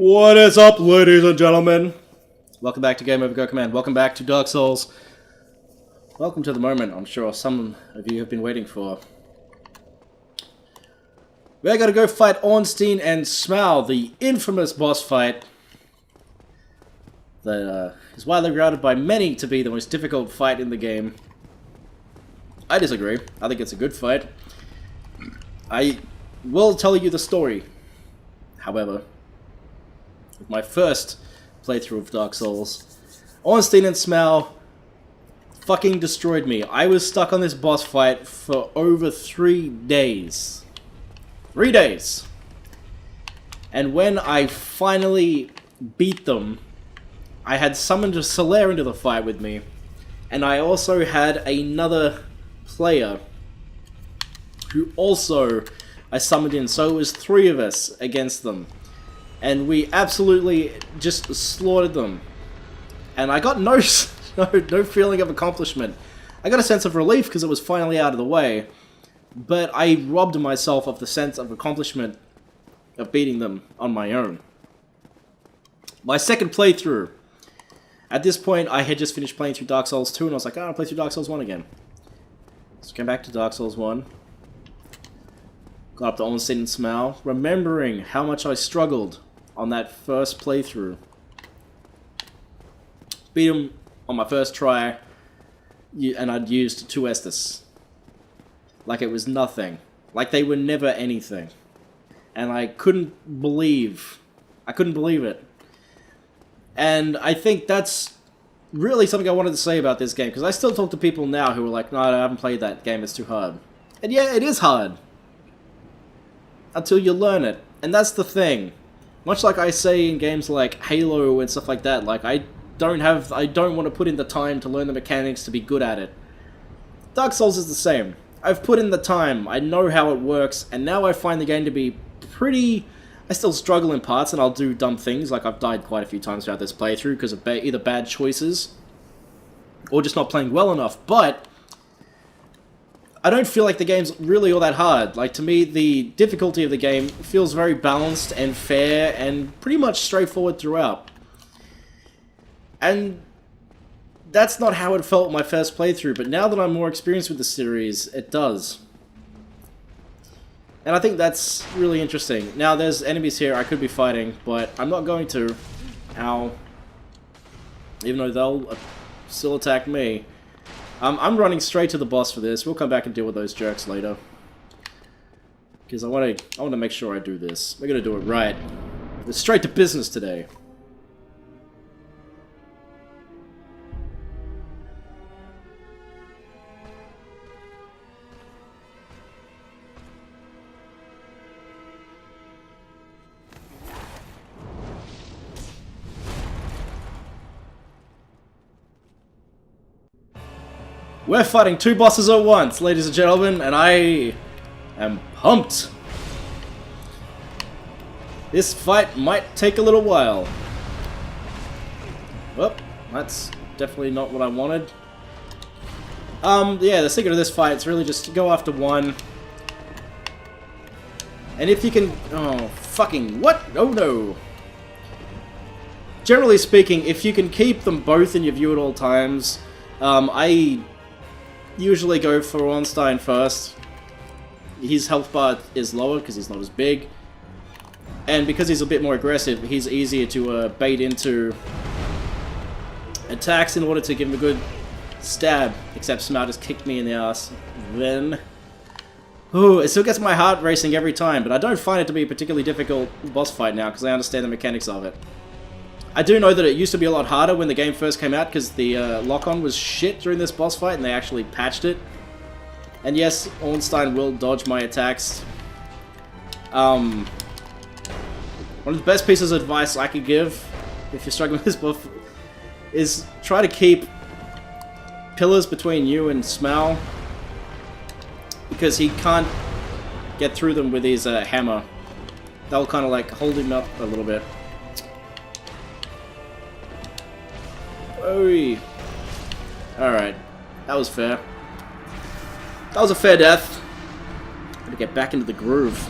What is up, ladies and gentlemen? Welcome back to Game Over Go Command. Welcome back to Dark Souls. Welcome to the moment I'm sure some of you have been waiting for. We're gonna go fight Ornstein and Smough, the infamous boss fight that is widely regarded by many to be the most difficult fight in the game. I disagree. I think it's a good fight. I will tell you the story, however. With my first playthrough of Dark Souls, Ornstein and Smough fucking destroyed me. I was stuck on this boss fight for over 3 days. 3 days! And when I finally beat them, I had summoned a Solaire into the fight with me, and I also had another player who also I summoned in, so it was 3 of us against them. And we absolutely just slaughtered them. And I got no feeling of accomplishment. I got a sense of relief because it was finally out of the way. But I robbed myself of the sense of accomplishment of beating them on my own. My second playthrough. At this point, I had just finished playing through Dark Souls 2, and I was like, oh, I'll play through Dark Souls 1 again. So I came back to Dark Souls 1. Got up to Ornstein and Smough, remembering how much I struggled on that first playthrough. Beat him on my first try, and I'd used 2 Estus. Like it was nothing. Like they were never anything. And I couldn't believe it. And I think that's really something I wanted to say about this game, because I still talk to people now who are like, no, I haven't played that game, it's too hard. And yeah, it is hard. Until you learn it. And that's the thing. Much like I say in games like Halo and stuff like that, like I don't want to put in the time to learn the mechanics to be good at it. Dark Souls is the same. I've put in the time, I know how it works, and now I find the game to be pretty... I still struggle in parts and I'll do dumb things, like I've died quite a few times throughout this playthrough because of either bad choices or just not playing well enough, but I don't feel like the game's really all that hard. Like, to me, the difficulty of the game feels very balanced and fair and pretty much straightforward throughout. And that's not how it felt my first playthrough, but now that I'm more experienced with the series, it does. And I think that's really interesting. Now, there's enemies here I could be fighting, but I'm not going to. Ow. Even though they'll still attack me. I'm running straight to the boss for this. We'll come back and deal with those jerks later. Because I want to make sure I do this. We're going to do it right. We're straight to business today. We're fighting 2 bosses at once, ladies and gentlemen, and I am pumped. This fight might take a little while. Well, that's definitely not what I wanted. Yeah, the secret of this fight is really just to go after one. And if you can... Oh, fucking... What? Oh, no. Generally speaking, if you can keep them both in your view at all times, I usually go for Ornstein first. His health bar is lower because he's not as big. And because he's a bit more aggressive, he's easier to bait into attacks in order to give him a good stab. Except Smough just kicked me in the ass. Then... Ooh, it still gets my heart racing every time, but I don't find it to be a particularly difficult boss fight now because I understand the mechanics of it. I do know that it used to be a lot harder when the game first came out because the lock-on was shit during this boss fight and they actually patched it. And yes, Ornstein will dodge my attacks. One of the best pieces of advice I could give if you're struggling with this buff is try to keep pillars between you and Smough because he can't get through them with his hammer. That'll kind of like hold him up a little bit. Alright, that was fair. That was a fair death. Gotta get back into the groove.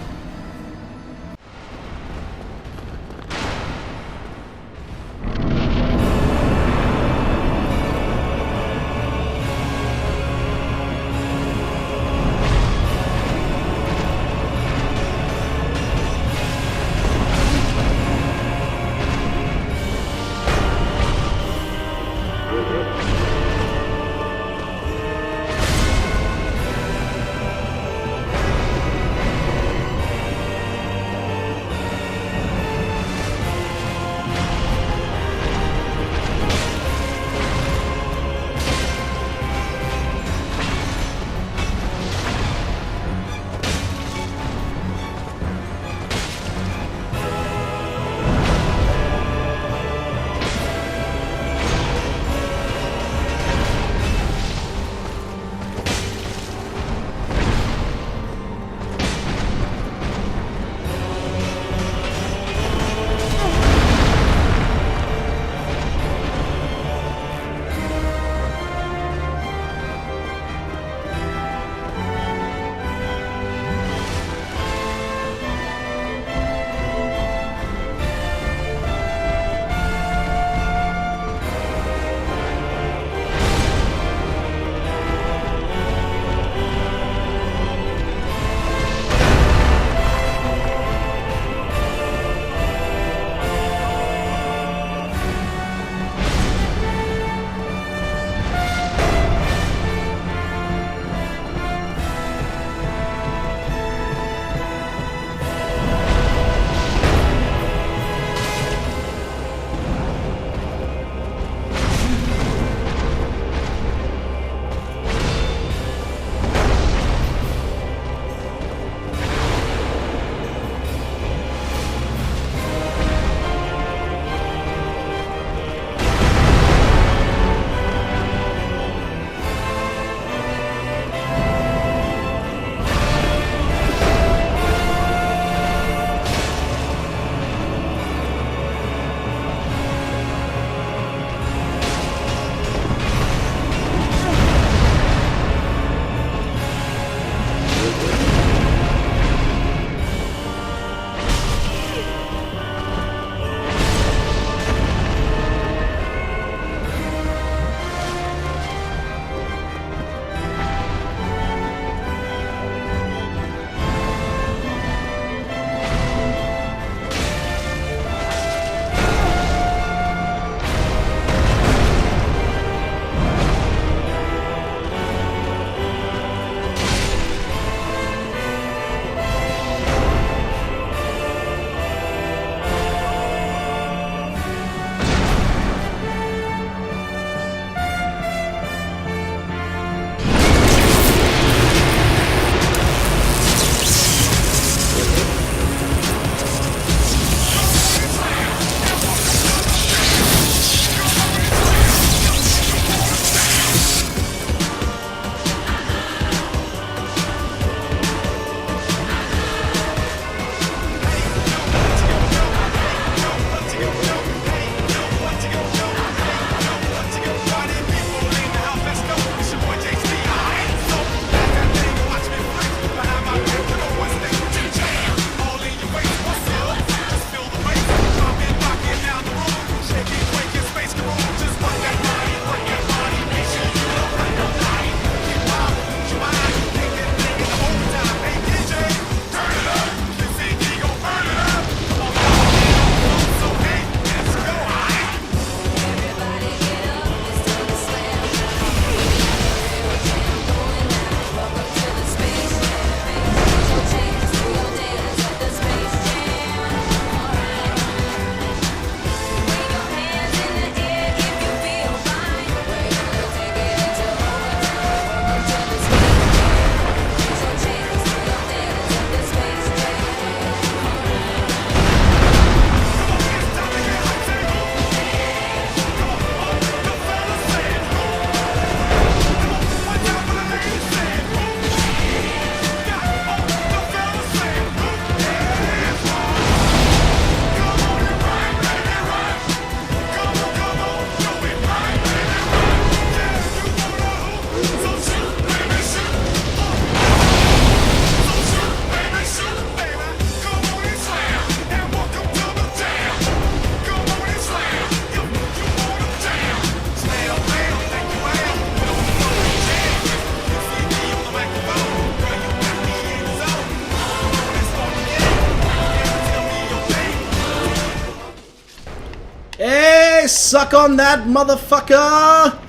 Suck on that, motherfucker!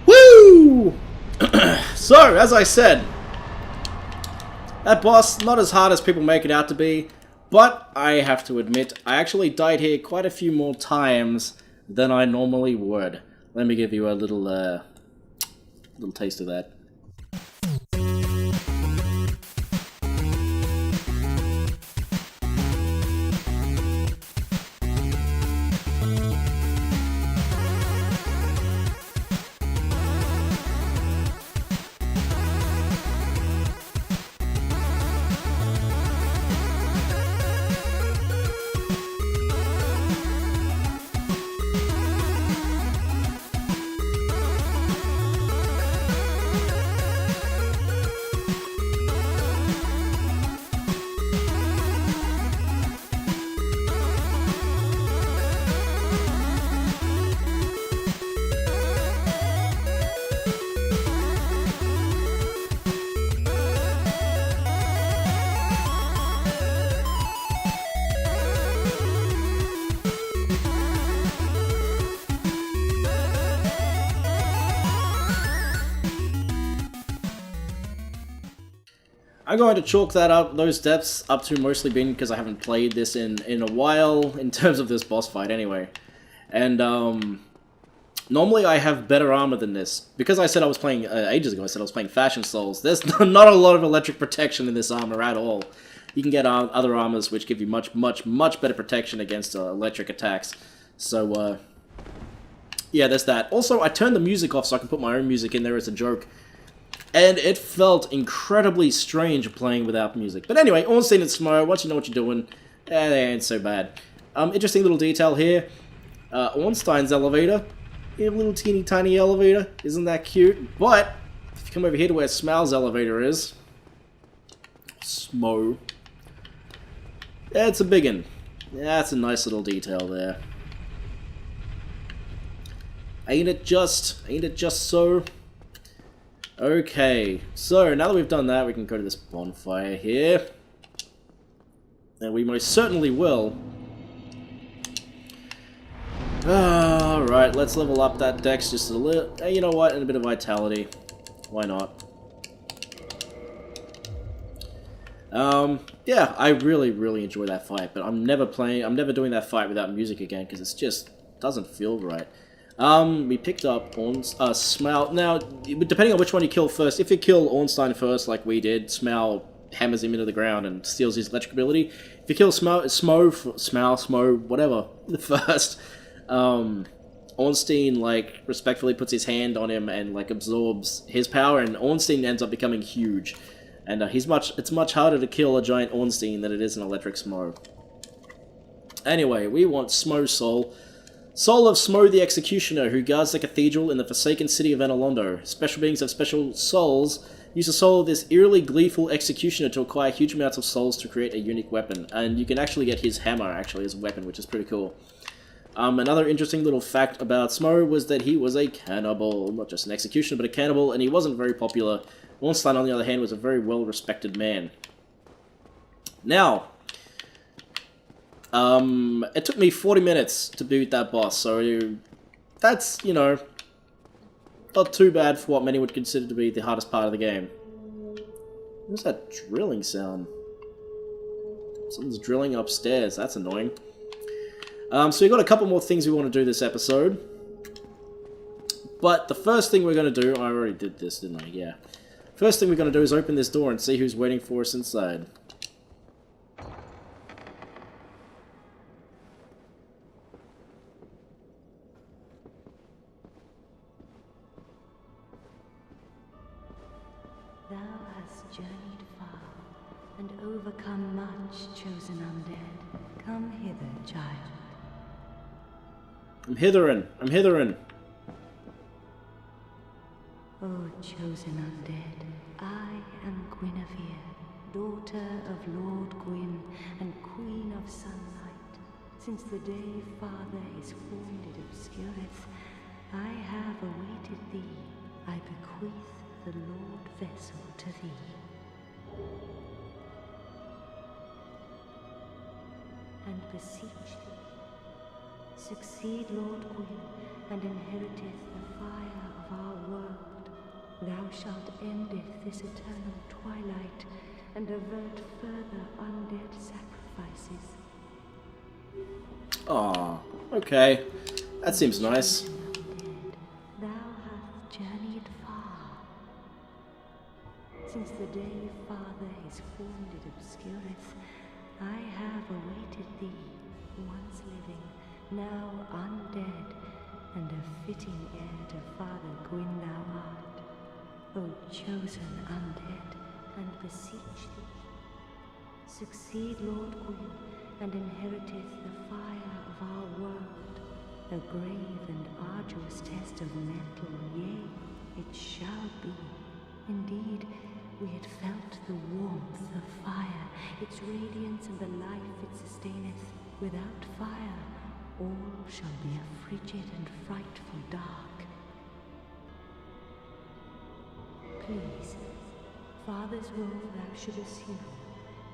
Woo! So, as I said, that boss, not as hard as people make it out to be, but I have to admit, I actually died here quite a few more times than I normally would. Let me give you a little taste of that. I'm going to chalk those depths up to mostly being because I haven't played this in a while, in terms of this boss fight anyway. And, normally I have better armor than this. Because I said I was playing, ages ago I said I was playing Fashion Souls, there's not a lot of electric protection in this armor at all. You can get other armors which give you much better protection against electric attacks. So, yeah, there's that. Also, I turned the music off so I can put my own music in there as a joke. And it felt incredibly strange playing without music. But anyway, Ornstein and Smough, once you know what you're doing, they ain't so bad. Interesting little detail here. Ornstein's elevator. You have a little teeny tiny elevator. Isn't that cute? But, if you come over here to where Smough's elevator is... Smough. Yeah, it's a big one. Yeah, that's a nice little detail there. Ain't it just so... Okay, so now that we've done that, we can go to this bonfire here. And we most certainly will. Alright, let's level up that dex just a little. You know what, and a bit of vitality. Why not? Yeah, I really enjoy that fight, but I'm never doing that fight without music again, because it just doesn't feel right. We picked up Smough. Now, depending on which one you kill first, if you kill Ornstein first, like we did, Smough hammers him into the ground and steals his electric ability. If you kill Smough, whatever, first, Ornstein, like, respectfully puts his hand on him and, like, absorbs his power, and Ornstein ends up becoming huge. And it's much harder to kill a giant Ornstein than it is an electric Smough. Anyway, we want Smough's soul. Soul of Smough the Executioner, who guards the cathedral in the forsaken city of Enelondo. Special beings have special souls. Use the soul of this eerily gleeful executioner to acquire huge amounts of souls to create a unique weapon. And you can actually get his hammer, actually, as a weapon, which is pretty cool. Another interesting little fact about Smough was that he was a cannibal. Not just an executioner, but a cannibal, and he wasn't very popular. Ornstein, on the other hand, was a very well-respected man. Now... it took me 40 minutes to beat that boss, so that's, you know, not too bad for what many would consider to be the hardest part of the game. What's that drilling sound? Someone's drilling upstairs, that's annoying. So we've got a couple more things we want to do this episode. But the first thing we're going to do, I already did this, didn't I? Yeah. First thing we're going to do is open this door and see who's waiting for us inside. Journeyed far, and overcome much, chosen undead. Come hither, child. I'm hitherin'. O chosen undead, I am Guinevere, daughter of Lord Gwyn and Queen of Sunlight. Since the day Father his wounded obscureth, I have awaited thee. I bequeath the Lord vessel to thee. And beseech thee, Succeed, Lord Gwyn, and inheriteth the fire of our world. Thou shalt endeth this eternal twilight, and avert further undead sacrifices. Aw, okay. That seems nice. Undead, thou hast journeyed far. Since the day Father his form did obscureth, I have awaited thee, once living, now undead, and a fitting heir to Father Gwyn thou art. O chosen undead, and beseech thee, succeed Lord Gwyn, and inheriteth the fire of our world, a grave and arduous test of metal, yea, it shall be. Indeed, we had felt the warmth of fire, its radiance and the life it sustaineth. Without fire, all shall be a frigid and frightful dark. Please, Father's role thou should assume,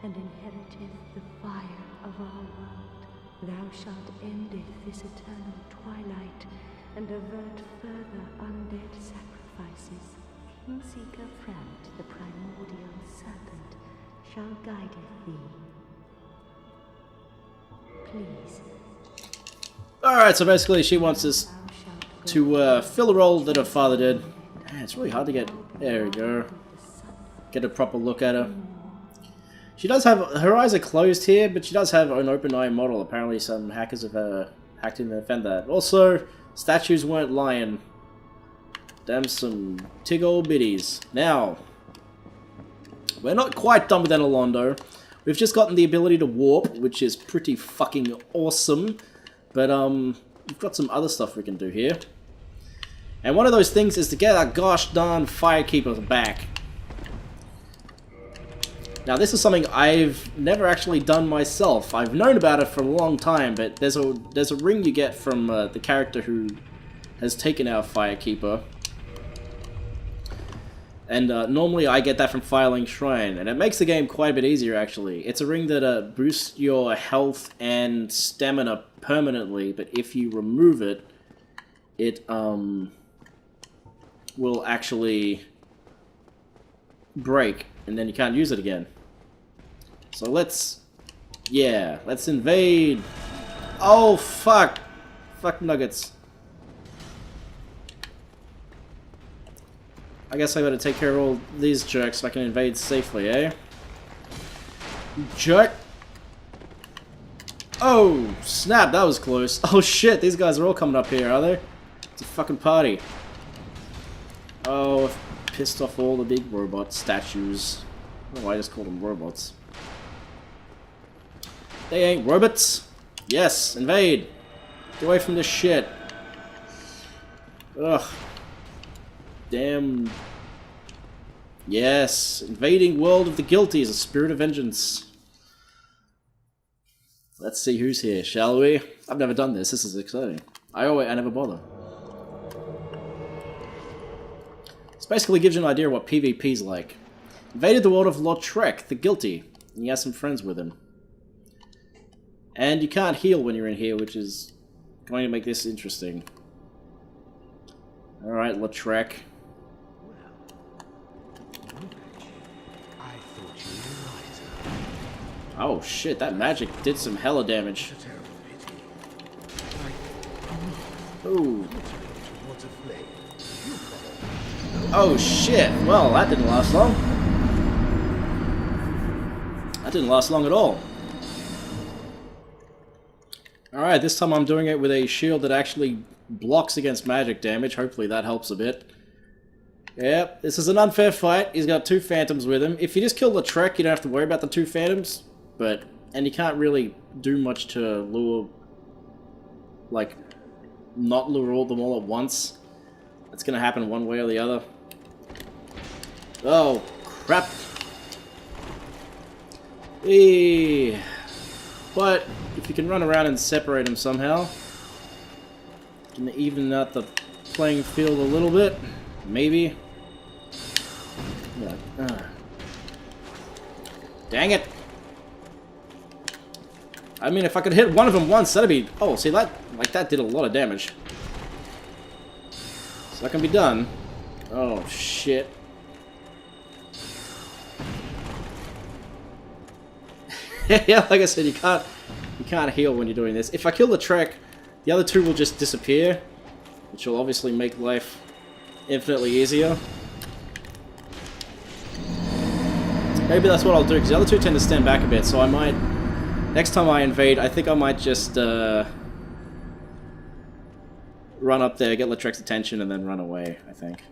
and inheriteth the fire of our world. Thou shalt endeth this eternal twilight, and avert further undead sacrifices. Kingseeker Frant, the primordial serpent, shall guideth thee. Please. Alright, so basically she wants us to fill the role that her father did. Man, it's really hard to get... There we go. Get a proper look at her. She does have... Her eyes are closed here, but she does have an open eye model. Apparently some hackers have hacked in to defend that. Also, statues weren't lying. Damn some tig old biddies. Now, we're not quite done with Analondo. We've just gotten the ability to warp, which is pretty fucking awesome. But, we've got some other stuff we can do here. And one of those things is to get our gosh darn Firekeeper back. Now, this is something I've never actually done myself. I've known about it for a long time, but there's a ring you get from the character who has taken our Firekeeper. And normally I get that from Firelink Shrine, and it makes the game quite a bit easier, actually. It's a ring that boosts your health and stamina permanently, but if you remove it, it will actually break, and then you can't use it again. So let's invade. Oh, fuck. Fuck nuggets. I guess I gotta take care of all these jerks so I can invade safely, eh? Jerk! Oh, snap, that was close. Oh shit, these guys are all coming up here, are they? It's a fucking party. Oh, I've pissed off all the big robot statues. I don't know why I just called them robots. They ain't robots! Yes, invade! Get away from this shit. Ugh. Damn. Yes, invading world of the guilty is a spirit of vengeance. Let's see who's here, shall we? I've never done this. This is exciting. I never bother. This basically gives you an idea of what PvP's like. Invaded the world of Lautrec, the guilty, and he has some friends with him. And you can't heal when you're in here, which is going to make this interesting. Alright, Lautrec. Oh shit, that magic did some hella damage. Ooh. Oh shit, well that didn't last long. That didn't last long at all. Alright, this time I'm doing it with a shield that actually blocks against magic damage. Hopefully that helps a bit. Yep, this is an unfair fight. He's got two phantoms with him. If you just kill Lautrec, you don't have to worry about the two phantoms. And you can't really do much to lure, like, not lure all them all at once. It's gonna happen one way or the other. Oh, crap. Eee. But, if you can run around and separate them somehow, you can even out the playing field a little bit, maybe. Yeah. Dang it! I mean, if I could hit one of them once, that'd be... Oh, see, that did a lot of damage. So that can be done. Oh, shit. Yeah, like I said, you can't heal when you're doing this. If I kill the Trek, the other two will just disappear, which will obviously make life infinitely easier. Maybe that's what I'll do, because the other two tend to stand back a bit, so I might... Next time I invade, I think I might just run up there, get Lautrec's attention, and then run away, I think.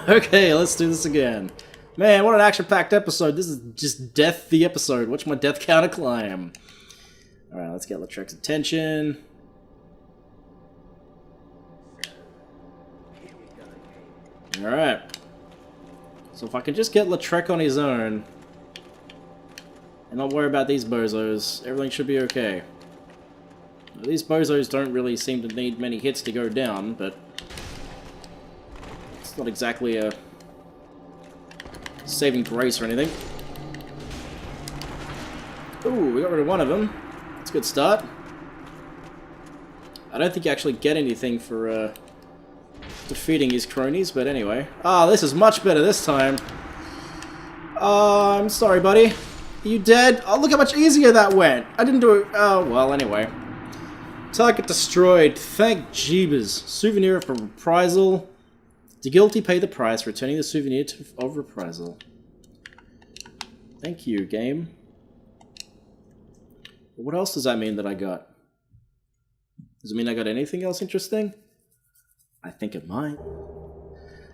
Okay, let's do this again. Man, what an action-packed episode. This is just death the episode. Watch my death counter climb. Alright, let's get Lautrec's attention. Alright. So if I can just get Lautrec on his own, and not worry about these bozos, everything should be okay. Now, these bozos don't really seem to need many hits to go down, but it's not exactly a saving grace or anything. Ooh, we got rid of one of them. That's a good start. I don't think you actually get anything for defeating his cronies, but anyway. Ah, this is much better this time. I'm sorry, buddy. Are you dead? Oh, look how much easier that went. I didn't do it. Oh, well, anyway. Target destroyed. Thank Jeebus. Souvenir of reprisal. The guilty pay the price, returning the souvenir of reprisal. Thank you, game. What else does that mean that I got? Does it mean I got anything else interesting? I think it might.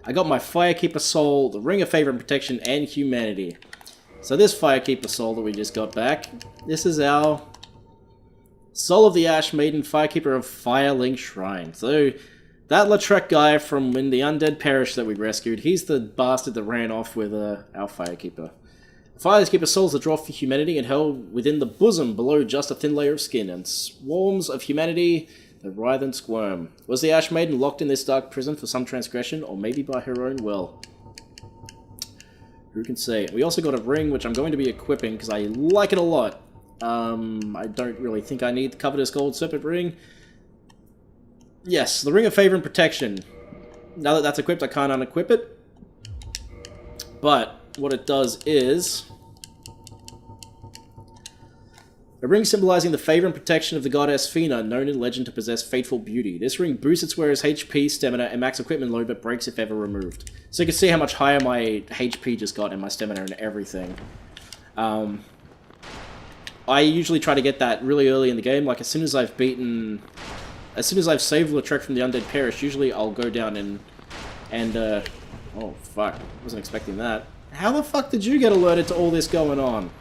I got my Firekeeper Soul, the Ring of Favor and Protection, and Humanity. So this Firekeeper Soul that we just got back, this is our Soul of the Ash Maiden, Firekeeper of Firelink Shrine. So that Lautrec guy from when the Undead Parish that we rescued, he's the bastard that ran off with our Firekeeper. Firekeeper Souls are draw for humanity and held within the bosom below just a thin layer of skin, and swarms of humanity that writhe and squirm. Was the Ash Maiden locked in this dark prison for some transgression, or maybe by her own will? Who can say? We also got a ring, which I'm going to be equipping, because I like it a lot. I don't really think I need the Covetous Gold Serpent Ring. Yes, the Ring of Favor and Protection. Now that that's equipped, I can't unequip it. But what it does is a ring symbolizing the favor and protection of the goddess Fina, known in legend to possess fateful beauty. This ring boosts its wearer's HP, stamina, and max equipment load, but breaks if ever removed. So you can see how much higher my HP just got and my stamina and everything. I usually try to get that really early in the game, like as soon as I've saved Lautrec from the Undead Parish, usually I'll go down and oh fuck, wasn't expecting that. How the fuck did you get alerted to all this going on?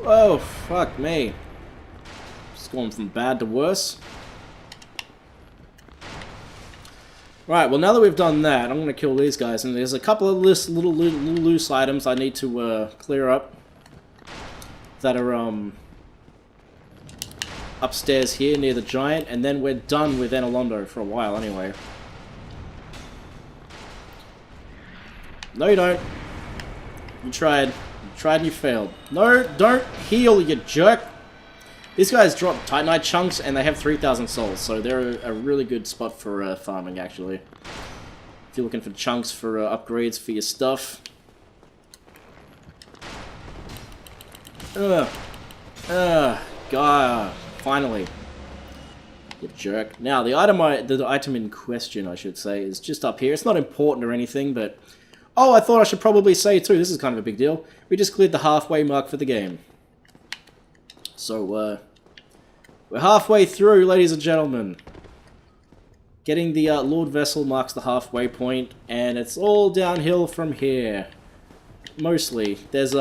Oh, fuck me. Just going from bad to worse. Right, well now that we've done that, I'm going to kill these guys, and there's a couple of little loose items I need to clear up that are upstairs here near the giant, and then we're done with Enalondo for a while anyway. No, you don't. You tried. Tried and you failed. No, don't heal, you jerk! These guys drop Titanite chunks and they have 3,000 souls, so they're a really good spot for farming, actually. If you're looking for chunks for upgrades for your stuff. God, finally. You jerk. Now, the item in question, I should say, is just up here. It's not important or anything, but... Oh, I thought I should probably say too, this is kind of a big deal. We just cleared the halfway mark for the game. So, we're halfway through, ladies and gentlemen. Getting the Lord Vessel marks the halfway point, and it's all downhill from here. Mostly. There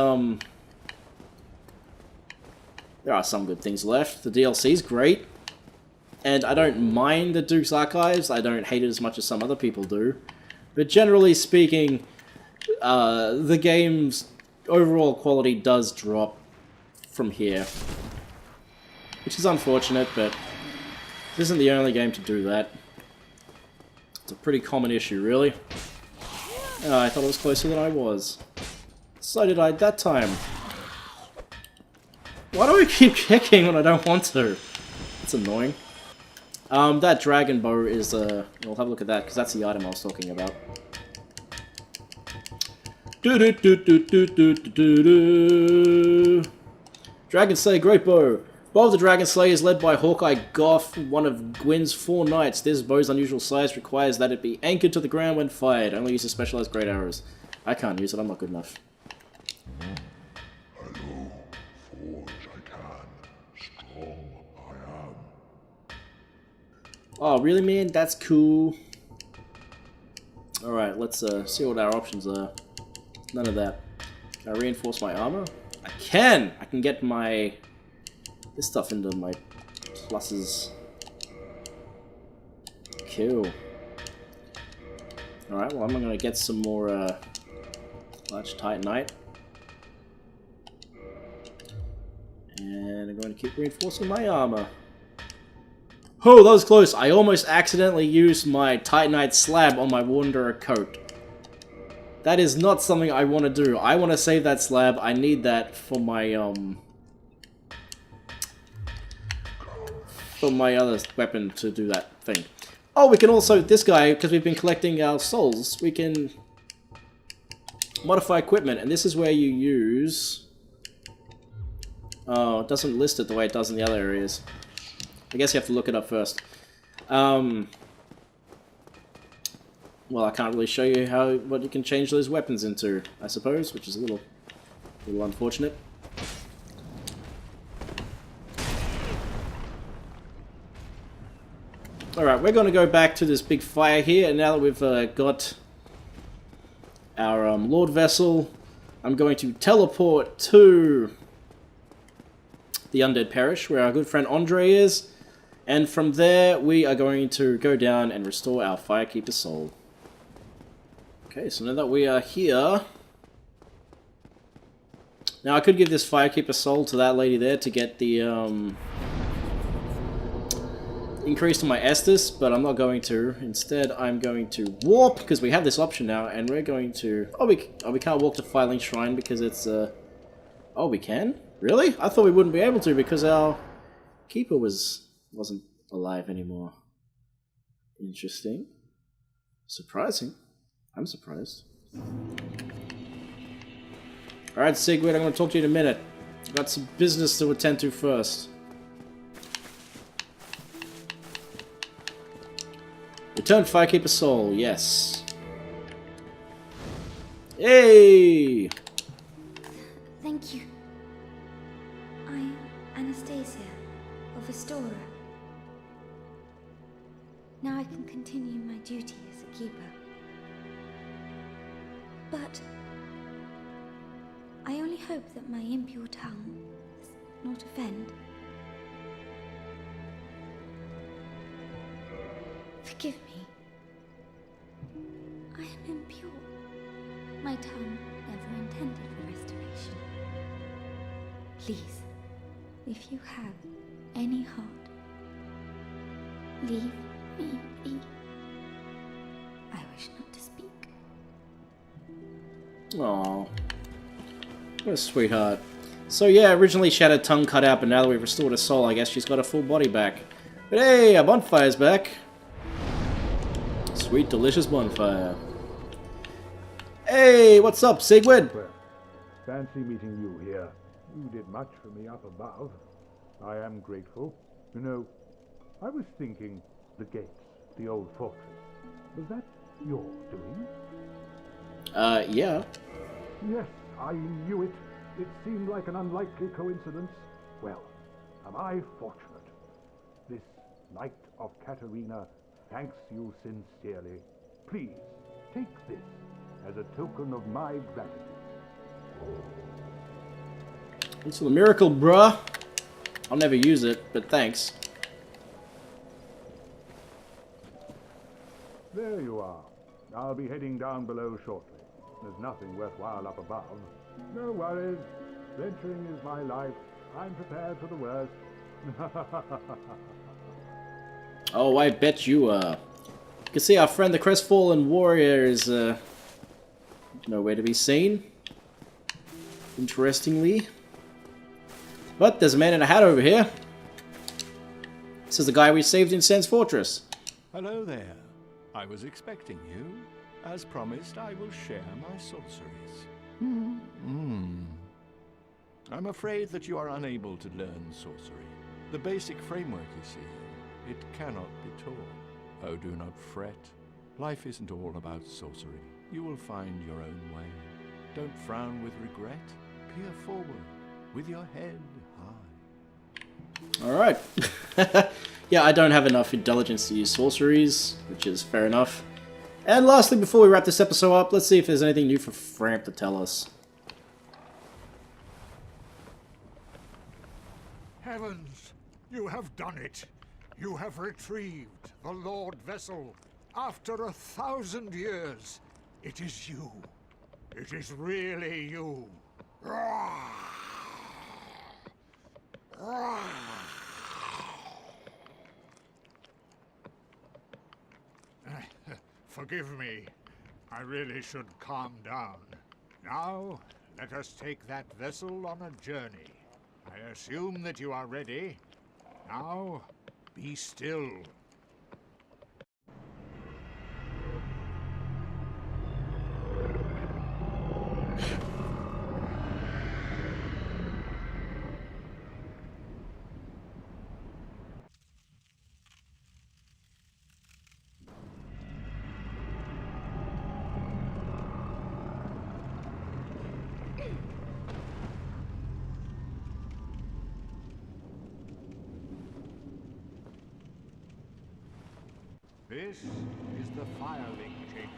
are some good things left. The DLC's great. And I don't mind the Duke's Archives. I don't hate it as much as some other people do. But generally speaking... the game's overall quality does drop from here. Which is unfortunate, but this isn't the only game to do that. It's a pretty common issue, really. I thought it was closer than I was. So did I that time. Why do I keep kicking when I don't want to? It's annoying. That dragon bow is, we'll have a look at that, because that's the item I was talking about. Dragon Slayer Great Bow. Bow of the Dragon Slayer is led by Hawkeye Goth, one of Gwyn's 4 knights. This bow's unusual size requires that it be anchored to the ground when fired. Only uses specialized great arrows. I can't use it, I'm not good enough. Hello, forge I can, strong I am. Oh, really, man? That's cool. Alright, let's see what our options are. None of that. Can I reinforce my armor? I can! I can get my... this stuff into my pluses. Cool. Alright, well I'm gonna get some more large titanite. And I'm going to keep reinforcing my armor. Oh, that was close. I almost accidentally used my titanite slab on my wanderer coat. That is not something I want to do. I want to save that slab. I need that for my other weapon to do that thing. Oh, we can also, this guy, because we've been collecting our souls, we can modify equipment, and this is where you use... oh, it doesn't list it the way it does in the other areas. I guess you have to look it up first. Well, I can't really show you what you can change those weapons into, I suppose, which is a little unfortunate. Alright, we're going to go back to this big fire here, and now that we've got our Lord Vessel, I'm going to teleport to the Undead Parish, where our good friend Andre is, and from there we are going to go down and restore our Firekeeper soul. Okay, so now that we are here... now I could give this Firekeeper soul to that lady there to get the increase to my Estus, but I'm not going to. Instead, I'm going to warp, because we have this option now, and we're going to... oh, we can't walk to Filing Shrine because it's... oh, we can? Really? I thought we wouldn't be able to because our keeper wasn't alive anymore. Interesting. Surprising. I'm surprised. Alright, Sigrid, I'm going to talk to you in a minute. I've got some business to attend to first. Return Firekeeper soul, yes. Hey! Thank you. I am Anastasia, of Astoria. Now I can continue my duty as a keeper. But I only hope that my impure tongue does not offend. Forgive me. I am impure. My tongue never intended for restoration. Please, if you have any heart, leave me be. I wish not to speak. Aww. What a sweetheart. So yeah, originally she had her tongue cut out, but now that we've restored her soul, I guess she's got her full body back. But hey, our bonfire's back. Sweet, delicious bonfire. Hey, what's up, Sigrid? Well, fancy meeting you here. You did much for me up above. I am grateful. You know, I was thinking the gates, the old fortress. Was that your doing? Yeah. Yes, I knew it. It seemed like an unlikely coincidence. Well, am I fortunate? This Knight of Katarina thanks you sincerely. Please, take this as a token of my gratitude. Thanks for the miracle, bruh. I'll never use it, but thanks. There you are. I'll be heading down below shortly. There's nothing worthwhile up above. No worries. Venturing is my life. I'm prepared for the worst. Oh, I bet you are. You can see our friend the Crestfallen Warrior is nowhere to be seen. interestingly. But there's a man in a hat over here. This is the guy we saved in Sen's Fortress. Hello there. I was expecting you. As promised, I will share my sorceries. I'm afraid that you are unable to learn sorcery. The basic framework, you see, it cannot be taught. Oh, do not fret. Life isn't all about sorcery. You will find your own way. Don't frown with regret. Peer forward with your head high. Alright. Yeah, I don't have enough intelligence to use sorceries, which is fair enough. And lastly, before we wrap this episode up, let's see if there's anything new for Framp to tell us. Heavens, you have done it. You have retrieved the Lord Vessel. After 1,000 years, it is you. It is really you. Forgive me. I really should calm down. Now, let us take that vessel on a journey. I assume that you are ready. Now, be still. This is the filing chamber.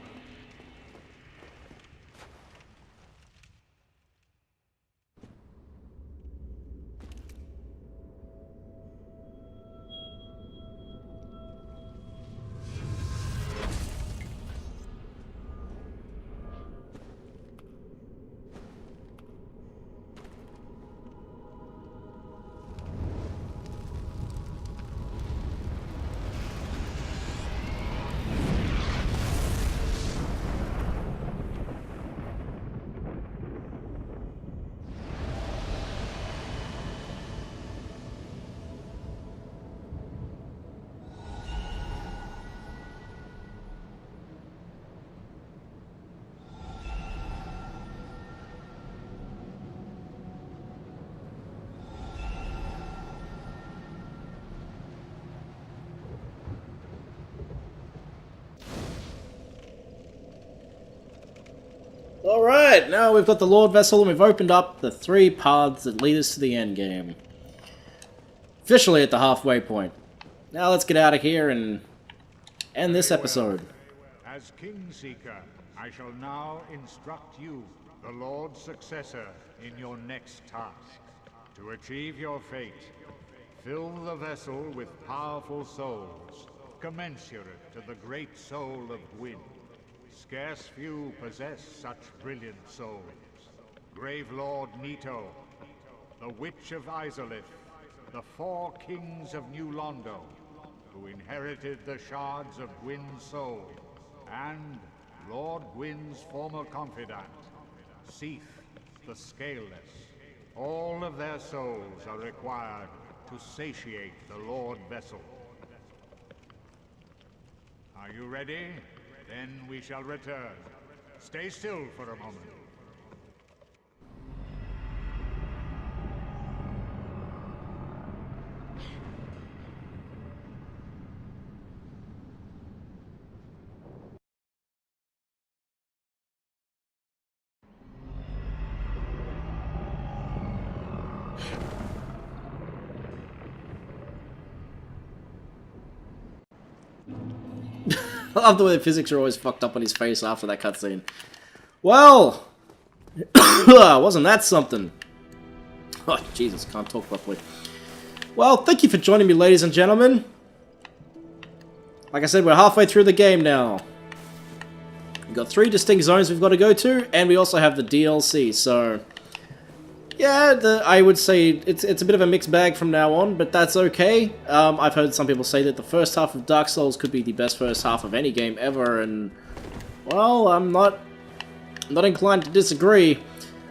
Alright, now we've got the Lord Vessel and we've opened up the 3 paths that lead us to the end game. Officially at the halfway point. Now let's get out of here and end this episode. As Kingseeker, I shall now instruct you, the Lord's successor, in your next task. To achieve your fate, fill the vessel with powerful souls, commensurate to the great soul of Gwyn. Scarce few possess such brilliant souls. Grave Lord Nito, the Witch of Izalith, the 4 kings of New Londo, who inherited the shards of Gwyn's soul, and Lord Gwyn's former confidant, Smough, the Scaleless. All of their souls are required to satiate the Lord Vessel. Are you ready? Then we shall return. Stay still for a moment. I love the way the physics are always fucked up on his face after that cutscene. Well, wasn't that something? Oh, Jesus, can't talk properly. Well, thank you for joining me, ladies and gentlemen. Like I said, we're halfway through the game now. We've got 3 distinct zones we've got to go to, and we also have the DLC, so... Yeah, I would say it's a bit of a mixed bag from now on, but that's okay. I've heard some people say that the first half of Dark Souls could be the best first half of any game ever, and well, I'm not inclined to disagree.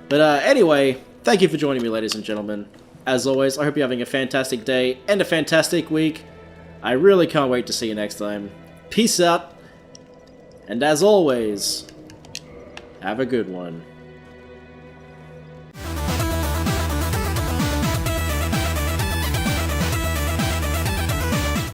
But anyway, thank you for joining me, ladies and gentlemen. As always, I hope you're having a fantastic day and a fantastic week. I really can't wait to see you next time. Peace out, and as always, have a good one.